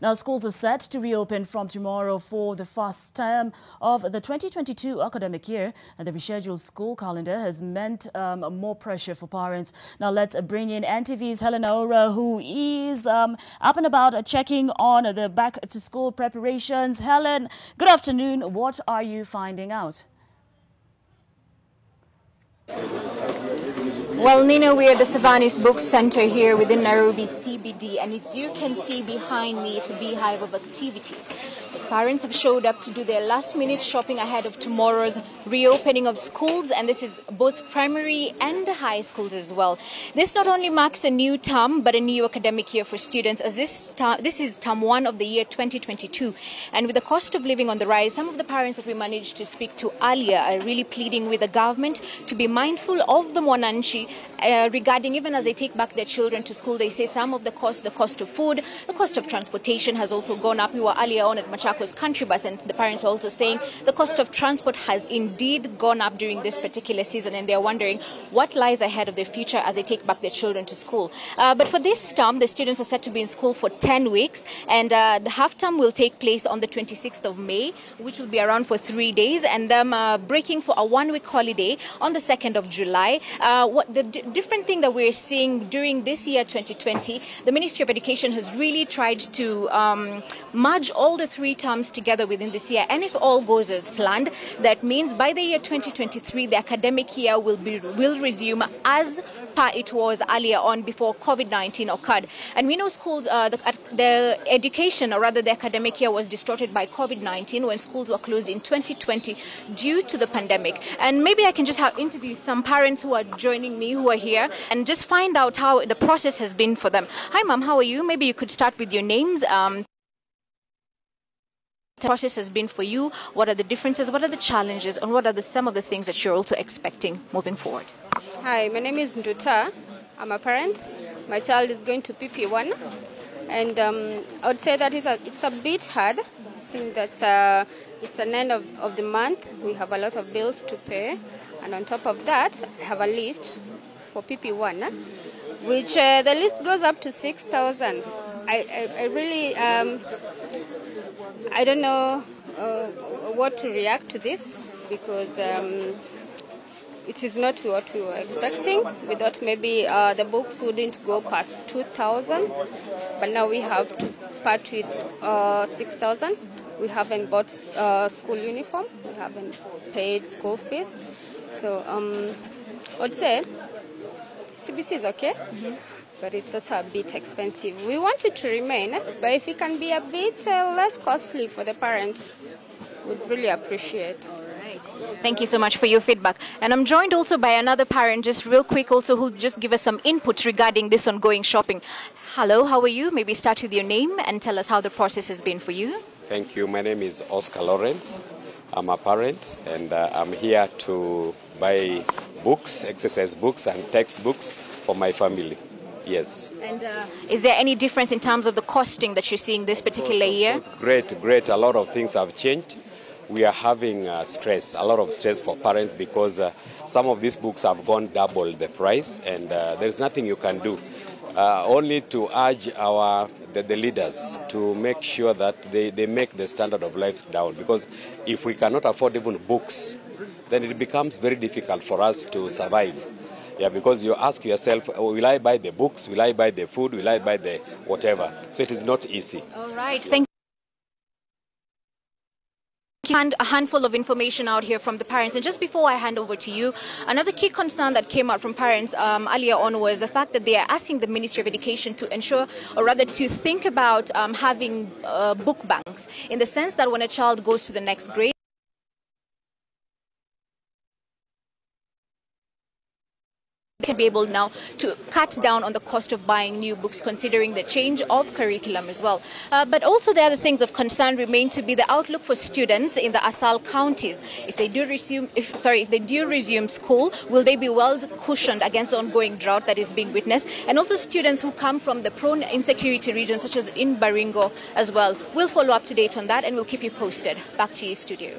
Now, schools are set to reopen from tomorrow for the first term of the 2022 academic year, and the rescheduled school calendar has meant more pressure for parents. Now, let's bring in NTV's Helen Aura, who is up and about checking on the back-to-school preparations. Helen, good afternoon. What are you finding out? Well, Nina, we are at the Savanis Book Center here within Nairobi CBD, and as you can see behind me, it's a beehive of activities. As parents have showed up to do their last-minute shopping ahead of tomorrow's reopening of schools, and this is both primary and high schools as well. This not only marks a new term, but a new academic year for students, as this is term 1 of the year 2022. And with the cost of living on the rise, some of the parents that we managed to speak to earlier are really pleading with the government to be mindful of the Mwananchi regarding, even as they take back their children to school. They say some of the cost of food, the cost of transportation has also gone up. We were earlier on at Machakos Country Bus, and the parents were also saying the cost of transport has indeed gone up during this particular season, and they're wondering what lies ahead of their future as they take back their children to school. But for this term, the students are set to be in school for 10 weeks, and the half term will take place on the 26th of May, which will be around for 3 days, and them breaking for a 1-week holiday on the 2nd of July. What the different thing that we're seeing during this year 2020, the Ministry of Education has really tried to merge all the 3 terms together within this year, and if all goes as planned, that means by the year 2023 the academic year will resume as per it was earlier on before COVID-19 occurred. And we know schools, the education, or rather the academic year, was distorted by COVID-19 when schools were closed in 2020 due to the pandemic. And maybe I can just interview some parents who are joining me, who are here, and just find out how the process has been for them. Hi, Mom, how are you? Maybe you could start with your names. The process has been for you. What are the differences? What are the challenges? And what are some of the things that you're also expecting moving forward? Hi, my name is Nduta. I'm a parent. My child is going to PP1, and I would say that it's a bit hard, seeing that it's an end of the month. We have a lot of bills to pay, and on top of that, I have a list for PP1, which the list goes up to 6,000. I really I don't know what to react to this, because it is not what we were expecting. We thought maybe the books wouldn't go past 2,000, but now we have to part with 6,000. We haven't bought school uniform. We haven't paid school fees. So I would say CBC is okay. But it's also a bit expensive. We want it to remain, but if it can be a bit less costly for the parents, we'd really appreciate. Right. Thank you so much for your feedback. And I'm joined also by another parent, just real quick also, who'll just give us some input regarding this ongoing shopping. Hello, how are you? Maybe start with your name and tell us how the process has been for you. Thank you. My name is Oscar Lawrence. I'm a parent, and I'm here to buy books, exercise books and textbooks for my family. Yes. And is there any difference in terms of the costing that you're seeing this particular year? Great. A lot of things have changed. We are having a lot of stress for parents, because some of these books have gone double the price, and there's nothing you can do. Only to urge the leaders to make sure that they make the standard of life down, because if we cannot afford even books, then it becomes very difficult for us to survive. Yeah, because you ask yourself, will I buy the books? Will I buy the food? Will I buy the whatever? So it is not easy. All right. Thank you. A handful of information out here from the parents. And just before I hand over to you, another key concern that came out from parents earlier on was the fact that they are asking the Ministry of Education to ensure, or rather to think about having book banks, in the sense that when a child goes to the next grade, can be able now to cut down on the cost of buying new books, considering the change of curriculum as well. But also the other things of concern remain to be the outlook for students in the ASAL counties. If they do resume school, will they be well cushioned against the ongoing drought that is being witnessed? And also students who come from the prone insecurity regions, such as in Baringo as well. We'll follow up to date on that, and we'll keep you posted. Back to you, studio.